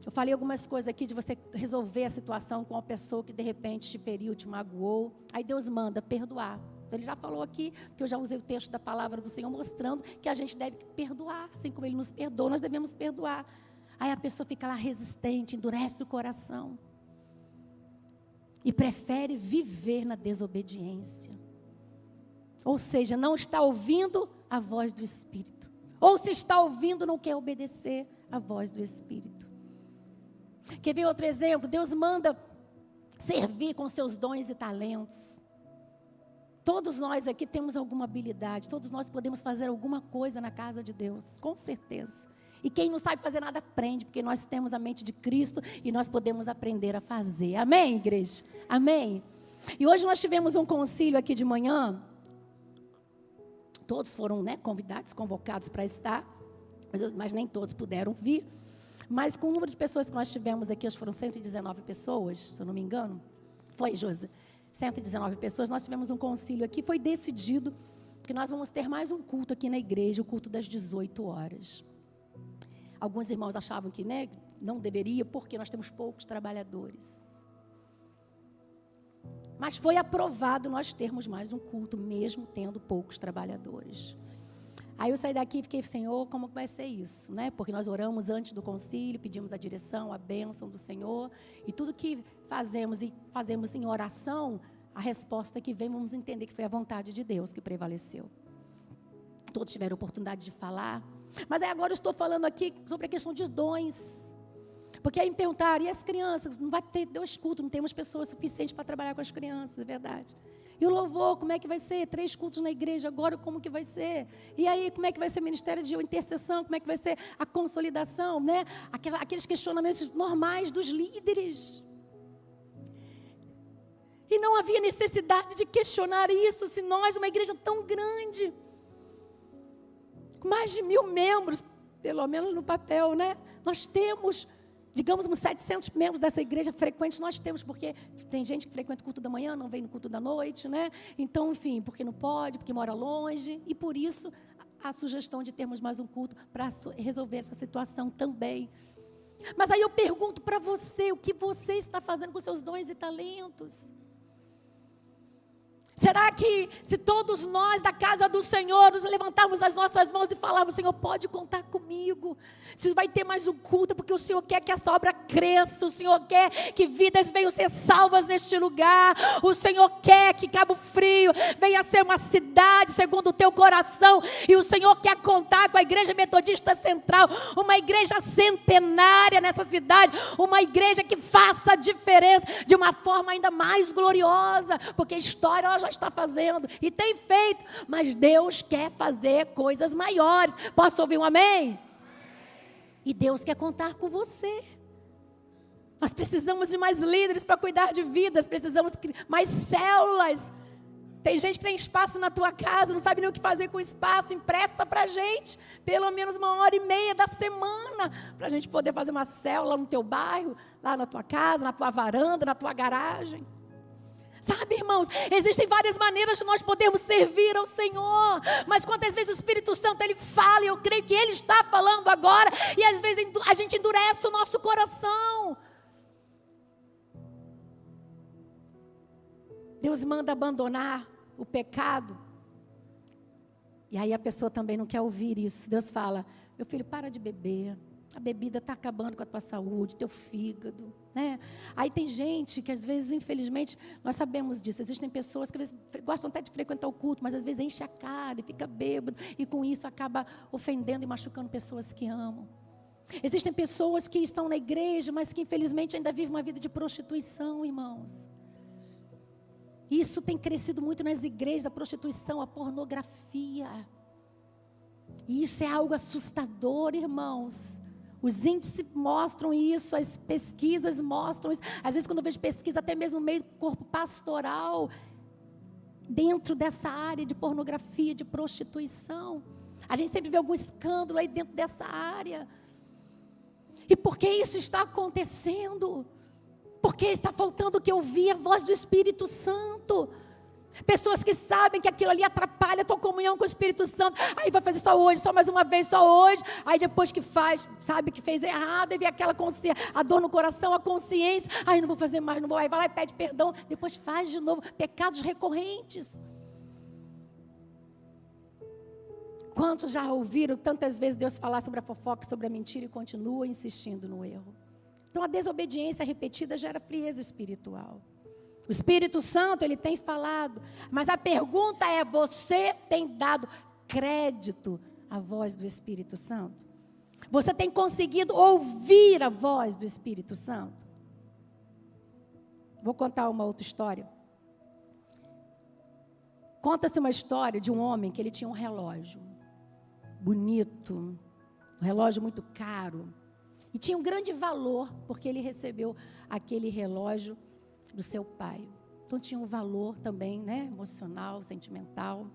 Eu falei algumas coisas aqui de você resolver a situação com uma pessoa que de repente te feriu, te magoou. Aí Deus manda perdoar. Então, Ele já falou aqui, que eu já usei o texto da palavra do Senhor, mostrando que a gente deve perdoar. Assim como Ele nos perdoa, nós devemos perdoar. Aí a pessoa fica lá resistente, endurece o coração. E prefere viver na desobediência. Ou seja, não está ouvindo a voz do Espírito. Ou se está ouvindo, não quer obedecer a voz do Espírito. Quer ver outro exemplo? Deus manda servir com seus dons e talentos. Todos nós aqui temos alguma habilidade, todos nós podemos fazer alguma coisa na casa de Deus, com certeza. E quem não sabe fazer nada, aprende, porque nós temos a mente de Cristo e nós podemos aprender a fazer. Amém, igreja? Amém? E hoje nós tivemos um concílio aqui de manhã, todos foram, convidados, convocados para estar, mas nem todos puderam vir. Mas com o número de pessoas que nós tivemos aqui, acho que foram 119 pessoas, se eu não me engano. Foi, Josi? 119 pessoas, nós tivemos um concílio aqui, foi decidido que nós vamos ter mais um culto aqui na igreja, o culto das 18 horas. Alguns irmãos achavam que, né, não deveria, porque nós temos poucos trabalhadores. Mas foi aprovado nós termos mais um culto, mesmo tendo poucos trabalhadores. Aí eu saí daqui e fiquei, Senhor, como vai ser isso? Né? Porque nós oramos antes do concílio, pedimos a direção, a bênção do Senhor. E tudo que fazemos em oração, a resposta que vem, vamos entender que foi a vontade de Deus que prevaleceu. Todos tiveram oportunidade de falar. Mas aí agora eu estou falando aqui sobre a questão de dons. Porque aí me perguntaram, e as crianças? Não vai ter 2 cultos, não temos pessoas suficientes para trabalhar com as crianças, é verdade. E o louvor, como é que vai ser? 3 cultos na igreja, agora como que vai ser? E aí, como é que vai ser o ministério de intercessão? Como é que vai ser a consolidação, né? Aqueles questionamentos normais dos líderes. E não havia necessidade de questionar isso, se nós, uma igreja tão grande, com mais de 1.000 membros, pelo menos no papel, né? Nós temos, digamos, uns 700 membros dessa igreja frequentes, nós temos, porque tem gente que frequenta o culto da manhã, não vem no culto da noite, né? Então, enfim, porque não pode, porque mora longe, e por isso a sugestão de termos mais um culto para resolver essa situação também. Mas aí eu pergunto para você, o que você está fazendo com seus dons e talentos? Será que se todos nós da casa do Senhor nos levantarmos as nossas mãos e falarmos, Senhor, pode contar comigo, se vai ter mais um culto, porque o Senhor quer que essa obra cresça, o Senhor quer que vidas venham ser salvas neste lugar, o Senhor quer que Cabo Frio venha ser uma cidade segundo o teu coração, e o Senhor quer contar com a Igreja Metodista Central, uma igreja centenária nessa cidade, uma igreja que faça a diferença de uma forma ainda mais gloriosa, porque a história ela já está fazendo e tem feito, mas Deus quer fazer coisas maiores. Posso ouvir um amém? E Deus quer contar com você. Nós precisamos de mais líderes para cuidar de vidas, precisamos de mais células. Tem gente que tem espaço na tua casa, não sabe nem o que fazer com o espaço, empresta para a gente, pelo menos 1h30 da semana, para a gente poder fazer uma célula no teu bairro, lá na tua casa, na tua varanda, na tua garagem. Sabe, irmãos, existem várias maneiras de nós podermos servir ao Senhor, mas quantas vezes o Espírito Santo, Ele fala, e eu creio que Ele está falando agora, e às vezes a gente endurece o nosso coração. Deus manda abandonar o pecado, e aí a pessoa também não quer ouvir isso. Deus fala, meu filho, para de beber. A bebida está acabando com a tua saúde, teu fígado, né? Aí tem gente que às vezes, infelizmente, nós sabemos disso. Existem pessoas que às vezes gostam até de frequentar o culto, mas às vezes enche a cara e fica bêbado. E com isso acaba ofendendo e machucando pessoas que amam. Existem pessoas que estão na igreja, mas que infelizmente ainda vivem uma vida de prostituição, irmãos. Isso tem crescido muito nas igrejas, a prostituição, a pornografia. E isso é algo assustador, irmãos. Os índices mostram isso, as pesquisas mostram isso. Às vezes quando eu vejo pesquisa até mesmo no meio do corpo pastoral, dentro dessa área de pornografia, de prostituição, a gente sempre vê algum escândalo aí dentro dessa área. E por que isso está acontecendo? Porque está faltando que ouvir a voz do Espírito Santo. Pessoas que sabem que aquilo ali atrapalha a tua comunhão com o Espírito Santo. Aí vai fazer só hoje, só mais uma vez, só hoje. Aí depois que faz, sabe que fez errado, aí vem aquela consciência, a dor no coração, a consciência. Aí não vou fazer mais, não vou. Aí vai lá e pede perdão, depois faz de novo. Pecados recorrentes. Quantos já ouviram tantas vezes Deus falar sobre a fofoca, sobre a mentira e continua insistindo no erro? Então a desobediência repetida gera frieza espiritual. O Espírito Santo, Ele tem falado, mas a pergunta é, você tem dado crédito à voz do Espírito Santo? Você tem conseguido ouvir a voz do Espírito Santo? Vou contar uma outra história. Conta-se uma história de um homem que ele tinha um relógio bonito, um relógio muito caro, e tinha um grande valor, porque ele recebeu aquele relógio do seu pai. Então tinha um valor também, né, emocional, sentimental.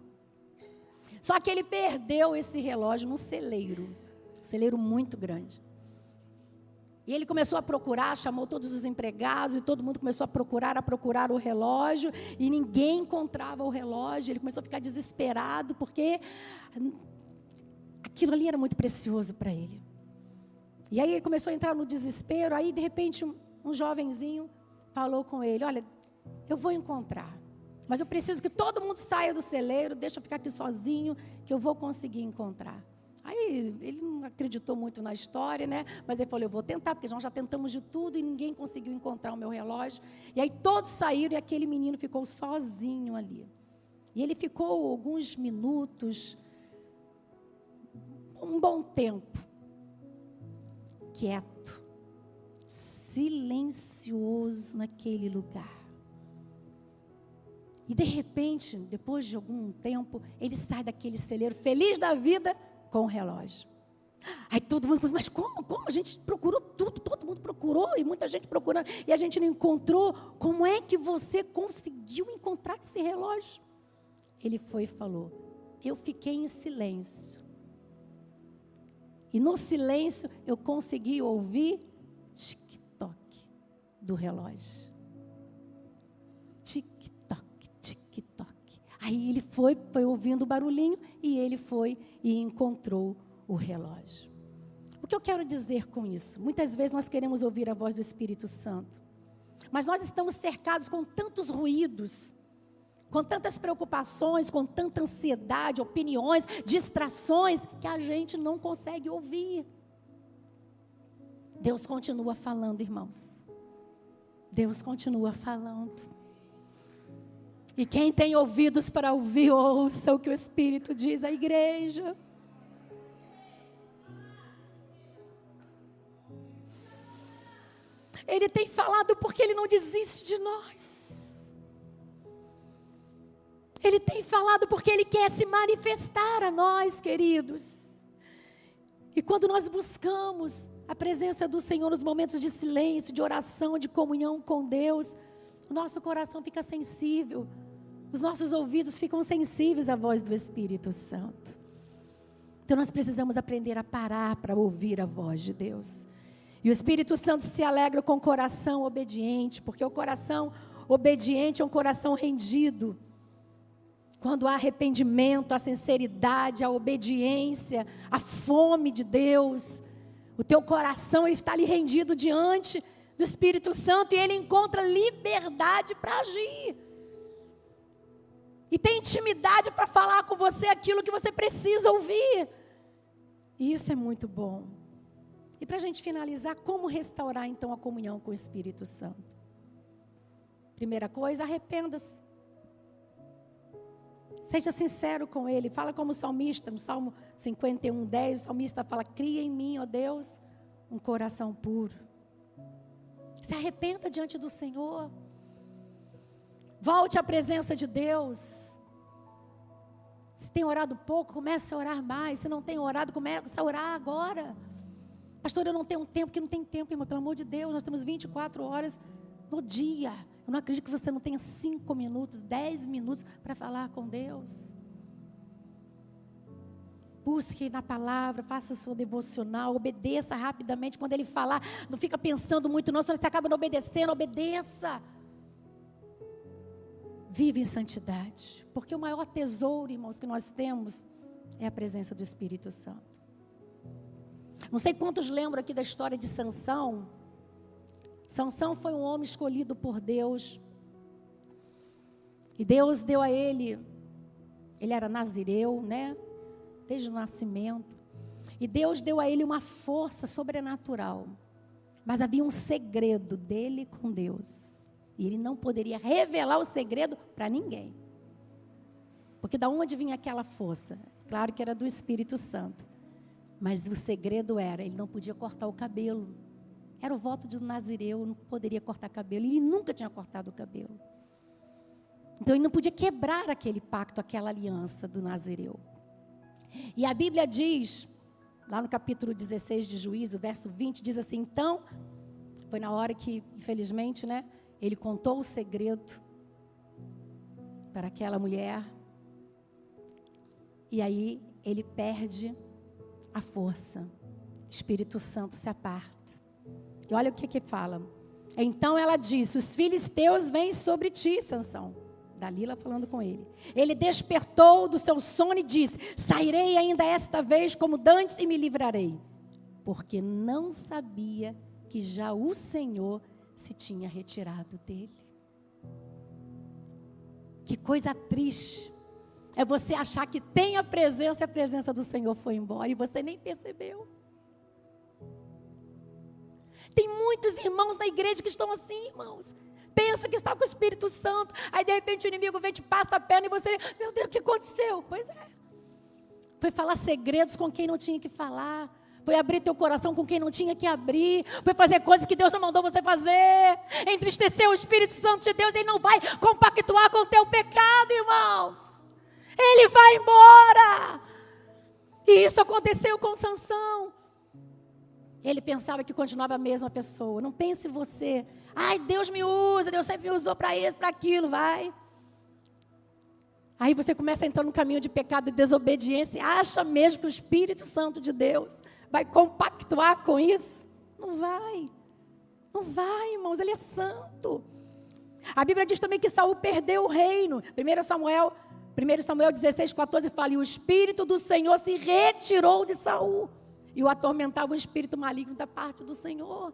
Só que ele perdeu esse relógio num celeiro, um celeiro muito grande. E ele começou a procurar, chamou todos os empregados, e todo mundo começou a procurar o relógio, e ninguém encontrava o relógio. Ele começou a ficar desesperado, porque aquilo ali era muito precioso para ele. E aí ele começou a entrar no desespero, aí de repente um jovenzinho falou com ele, olha, eu vou encontrar, mas eu preciso que todo mundo saia do celeiro, deixa eu ficar aqui sozinho, que eu vou conseguir encontrar. Aí ele não acreditou muito na história, né? Mas ele falou, eu vou tentar, porque nós já tentamos de tudo e ninguém conseguiu encontrar o meu relógio. E aí todos saíram e aquele menino ficou sozinho ali. E ele ficou alguns minutos, um bom tempo, quieto, silencioso naquele lugar. E de repente, depois de algum tempo, ele sai daquele celeiro feliz da vida com o relógio. Aí todo mundo pensa, mas como? A gente procurou tudo, todo mundo procurou e muita gente procurando e a gente não encontrou. Como é que você conseguiu encontrar esse relógio? Ele foi e falou, eu fiquei em silêncio. E no silêncio eu consegui ouvir tic-toc do relógio. Tic-toc, tic-toc. Aí ele foi ouvindo o barulhinho e ele foi e encontrou o relógio. O que eu quero dizer com isso? Muitas vezes nós queremos ouvir a voz do Espírito Santo, mas nós estamos cercados com tantos ruídos, com tantas preocupações, com tanta ansiedade, opiniões, distrações, que a gente não consegue ouvir. Deus continua falando, irmãos. Deus continua falando. E quem tem ouvidos para ouvir, ouça o que o Espírito diz à igreja. Ele tem falado porque Ele não desiste de nós. Ele tem falado porque Ele quer se manifestar a nós, queridos. E quando nós buscamos a presença do Senhor nos momentos de silêncio, de oração, de comunhão com Deus, o nosso coração fica sensível, os nossos ouvidos ficam sensíveis à voz do Espírito Santo. Então nós precisamos aprender a parar para ouvir a voz de Deus. E o Espírito Santo se alegra com o coração obediente, porque o coração obediente é um coração rendido. Quando há arrependimento, a sinceridade, a obediência, a fome de Deus, o teu coração ele está ali rendido diante do Espírito Santo e ele encontra liberdade para agir. E tem intimidade para falar com você aquilo que você precisa ouvir. E isso é muito bom. E para a gente finalizar, como restaurar então a comunhão com o Espírito Santo? Primeira coisa, arrependa-se. Seja sincero com Ele. Fala como o salmista, no Salmo 51:10, o salmista fala, cria em mim, ó Deus, um coração puro. Se arrependa diante do Senhor. Volte à presença de Deus. Se tem orado pouco, comece a orar mais. Se não tem orado, comece a orar agora. Pastor, eu não tenho tempo, que não tem tempo, irmão, pelo amor de Deus, nós temos 24 horas no dia. Eu não acredito que você não tenha 5 minutos, 10 minutos para falar com Deus. Busque na palavra, faça o seu devocional, obedeça rapidamente. Quando Ele falar, não fica pensando muito não, senão você acaba não obedecendo, obedeça. Vive em santidade, porque o maior tesouro, irmãos, que nós temos é a presença do Espírito Santo. Não sei quantos lembram aqui da história de Sansão. Sansão foi um homem escolhido por Deus. E Deus deu a ele era nazireu, né? Desde o nascimento. E Deus deu a ele uma força sobrenatural. Mas havia um segredo dele com Deus. E ele não poderia revelar o segredo para ninguém. Porque da onde vinha aquela força? Claro que era do Espírito Santo. Mas o segredo era, ele não podia cortar o cabelo. Era o voto de nazireu, não poderia cortar cabelo. E ele nunca tinha cortado o cabelo. Então ele não podia quebrar aquele pacto, aquela aliança do nazireu. E a Bíblia diz, lá no capítulo 16 de Juízo, verso 20, diz assim, então, foi na hora que, infelizmente, né, ele contou o segredo para aquela mulher. E aí ele perde a força. O Espírito Santo se aparta. E olha o que fala. Então ela disse, os filisteus vêm sobre ti, Sansão. Dalila falando com ele. Ele despertou do seu sono e disse, sairei ainda esta vez como dantes e me livrarei. porque não sabia que já o Senhor se tinha retirado dele. Que coisa triste é você achar que tem a presença e a presença do Senhor foi embora e você nem percebeu. Tem muitos irmãos na igreja que estão assim, irmãos. Pensa que está com o Espírito Santo, aí de repente o inimigo vem, te passa a perna e você, meu Deus, o que aconteceu? Pois é. Foi falar segredos com quem não tinha que falar. Foi abrir teu coração com quem não tinha que abrir. Foi fazer coisas que Deus não mandou você fazer. Entristecer o Espírito Santo de Deus. Ele não vai compactuar com o teu pecado, irmãos. Ele vai embora. E isso aconteceu com Sansão. Ele pensava que continuava a mesma pessoa. Não pense você. Ai, Deus me usa. Deus sempre me usou para isso, para aquilo. Vai. Aí você começa a entrar no caminho de pecado e desobediência. Acha mesmo que o Espírito Santo de Deus vai compactuar com isso? Não vai. Não vai, irmãos. Ele é santo. A Bíblia diz também que Saul perdeu o reino. 1 Samuel 16:14 fala: e o Espírito do Senhor se retirou de Saul. E o atormentava um espírito maligno da parte do Senhor.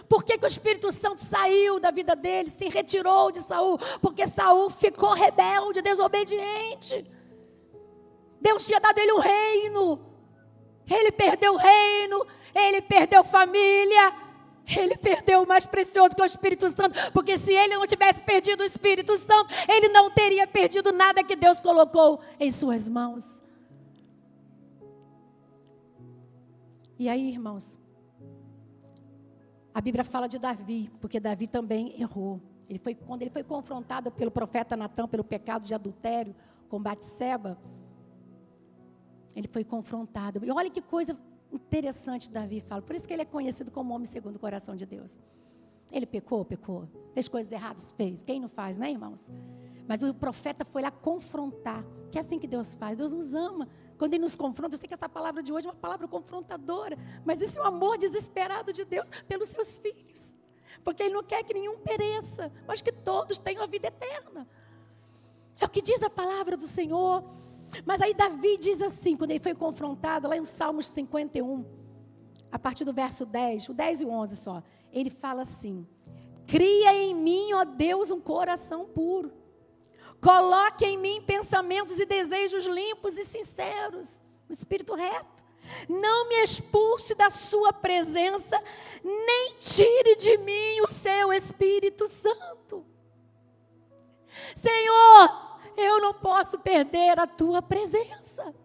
Por que o Espírito Santo saiu da vida dele, se retirou de Saul? Porque Saul ficou rebelde, desobediente. Deus tinha dado ele o reino. Ele perdeu o reino, ele perdeu família, ele perdeu o mais precioso que é o Espírito Santo. Porque se ele não tivesse perdido o Espírito Santo, ele não teria perdido nada que Deus colocou em suas mãos. E aí, irmãos, a Bíblia fala de Davi, porque Davi também errou. Quando ele foi confrontado pelo profeta Natã pelo pecado de adultério com Batseba, ele foi confrontado. E olha que coisa interessante Davi fala. Por isso que ele é conhecido como homem segundo o coração de Deus. Ele pecou. Fez coisas erradas, fez. Quem não faz, né, irmãos? Mas o profeta foi lá confrontar. Que é assim que Deus faz. Deus nos ama. Quando Ele nos confronta, eu sei que essa palavra de hoje é uma palavra confrontadora. Mas isso é o amor desesperado de Deus pelos seus filhos. Porque Ele não quer que nenhum pereça, mas que todos tenham a vida eterna. É o que diz a palavra do Senhor. Mas aí Davi diz assim, quando ele foi confrontado, lá em Salmos 51, a partir do verso 10, o 10 e o 11 só. Ele fala assim: cria em mim, ó Deus, um coração puro. Coloque em mim pensamentos e desejos limpos e sinceros, o espírito reto. Não me expulse da sua presença, nem tire de mim o seu Espírito Santo. Senhor, eu não posso perder a tua presença.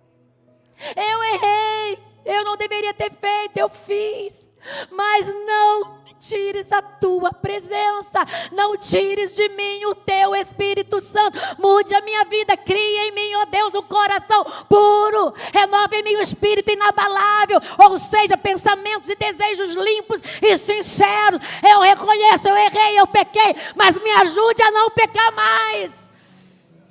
Eu errei, eu não deveria ter feito, eu fiz. Mas não me tires a tua presença, não tires de mim o teu Espírito Santo. Mude a minha vida, cria em mim, ó Deus, um coração puro, renova em mim o espírito inabalável, ou seja, pensamentos e desejos limpos e sinceros. Eu reconheço, eu errei, eu pequei, mas me ajude a não pecar mais.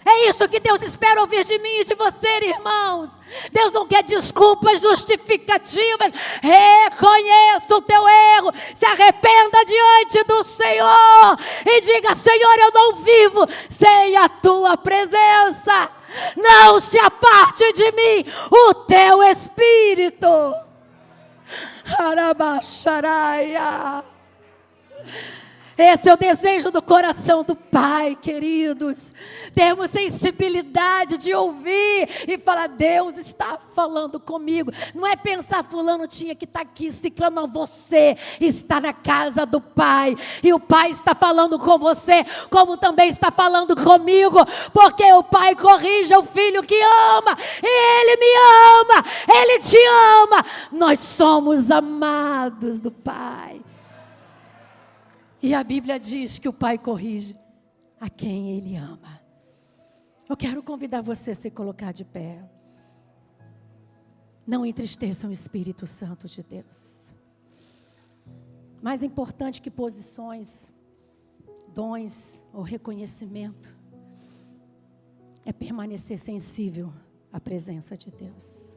É isso que Deus espera ouvir de mim e de você, irmãos. Deus não quer desculpas, justificativas. Reconheça o teu erro, se arrependa diante do Senhor e diga: Senhor, eu não vivo sem a tua presença. Não se aparte de mim o teu Espírito. Arabaxaraia. Esse é o desejo do coração do Pai, queridos. Temos sensibilidade de ouvir e falar: Deus está falando comigo. Não é pensar, fulano tinha que estar aqui, ciclano, não. Você está na casa do Pai. E o Pai está falando com você, como também está falando comigo. Porque o Pai corrige o filho que ama. E Ele me ama, Ele te ama. Nós somos amados do Pai. E a Bíblia diz que o Pai corrige a quem Ele ama. Eu quero convidar você a se colocar de pé. Não entristeçam o Espírito Santo de Deus. Mais importante que posições, dons ou reconhecimento, é permanecer sensível à presença de Deus.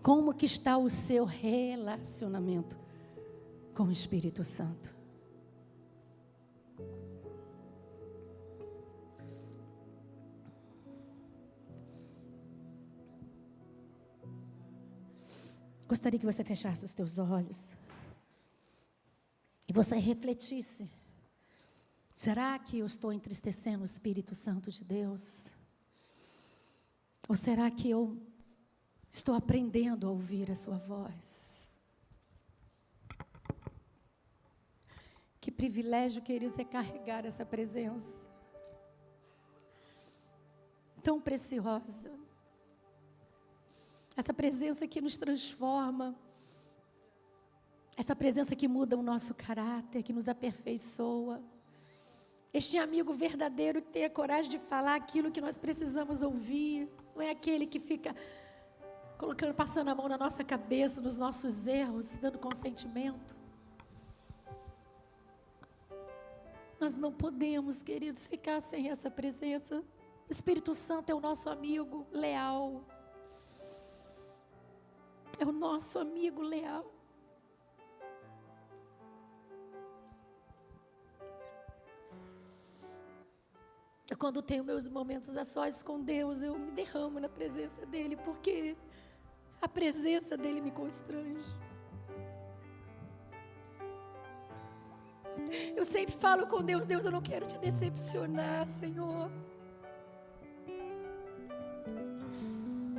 Como que está o seu relacionamento com o Espírito Santo? Gostaria que você fechasse os teus olhos e você refletisse. Será que eu estou entristecendo o Espírito Santo de Deus? Ou será que eu estou aprendendo a ouvir a sua voz? Que privilégio, queridos, é carregar essa presença tão preciosa. Essa presença que nos transforma. Essa presença que muda o nosso caráter, que nos aperfeiçoa. Este amigo verdadeiro que tem a coragem de falar aquilo que nós precisamos ouvir. Não é aquele que fica passando a mão na nossa cabeça, nos nossos erros, dando consentimento. Nós não podemos, queridos, ficar sem essa presença. O Espírito Santo é o nosso amigo leal. É o nosso amigo leal. Quando tenho meus momentos a sós com Deus, eu me derramo na presença dEle, porque a presença dEle me constrange. Eu sempre falo com Deus, Deus, eu não quero te decepcionar, Senhor.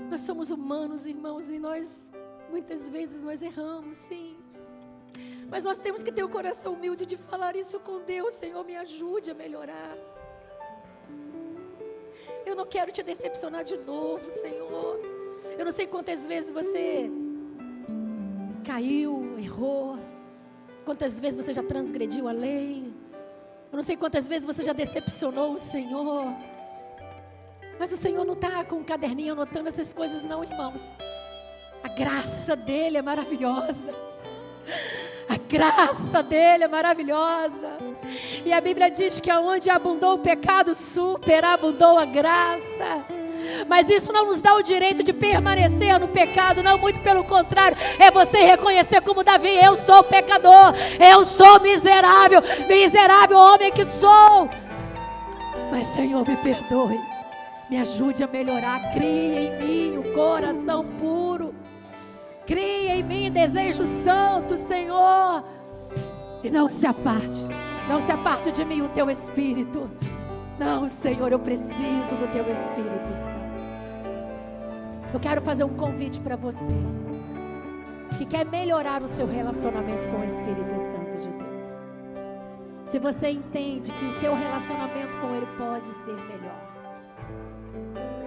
Nós somos humanos, irmãos, e muitas vezes nós erramos, sim. Mas nós temos que ter o coração humilde de falar isso com Deus. Senhor, me ajude a melhorar. Eu não quero te decepcionar de novo, Senhor. Eu não sei quantas vezes você caiu, errou. Quantas vezes você já transgrediu a lei. Eu não sei quantas vezes você já decepcionou o Senhor. Mas o Senhor não está com um caderninho anotando essas coisas não, irmãos. A graça dEle é maravilhosa. A graça dEle é maravilhosa. E a Bíblia diz que aonde abundou o pecado, superabundou a graça. Mas isso não nos dá o direito de permanecer no pecado, não, muito pelo contrário. É você reconhecer como Davi: eu sou pecador, eu sou miserável, miserável homem que sou. Mas Senhor, me perdoe, me ajude a melhorar. Cria em mim o coração puro. Cria em mim desejo santo, Senhor. E não se aparte de mim o teu Espírito. Não, Senhor, eu preciso do teu Espírito Santo. Eu quero fazer um convite para você que quer melhorar o seu relacionamento com o Espírito Santo de Deus. Se você entende que o teu relacionamento com Ele pode ser melhor,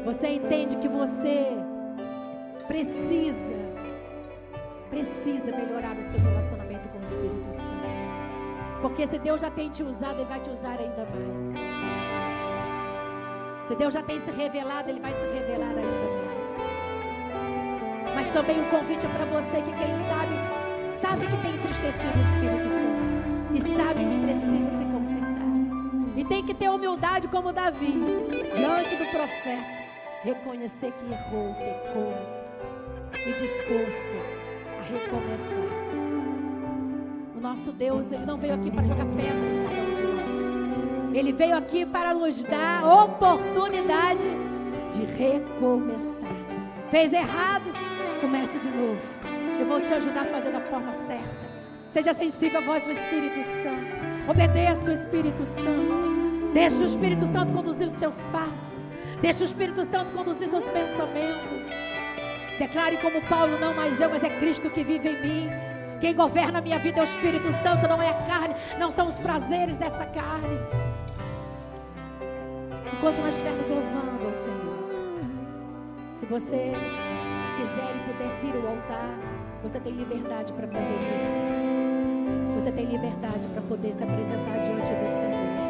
você entende que você precisa melhorar o seu relacionamento com o Espírito Santo. Porque se Deus já tem te usado, Ele vai te usar ainda mais. Se Deus já tem se revelado, Ele vai se revelar ainda mais. Mas também o convite é para você que, quem sabe que tem entristecido o Espírito Santo e sabe que precisa se consertar. E tem que ter humildade como Davi, diante do profeta, reconhecer que errou, pecou e disposto a recomeçar. O nosso Deus, Ele não veio aqui para jogar pedra em cada um de nós. Ele veio aqui para nos dar oportunidade de recomeçar. Fez errado? Comece de novo. Eu vou te ajudar a fazer da forma certa. Seja sensível à voz do Espírito Santo. Obedeça o Espírite Santo. Deixe o Espírito Santo conduzir os teus passos. Deixe o Espírito Santo conduzir os seus pensamentos. Declare como Paulo: não mais eu, mas é Cristo que vive em mim. Quem governa a minha vida é o Espírito Santo, não é a carne, não são os prazeres dessa carne. Enquanto nós estivermos louvando ao Senhor, se você quiser e puder vir ao altar, você tem liberdade para fazer isso. Você tem liberdade para poder se apresentar diante do Senhor.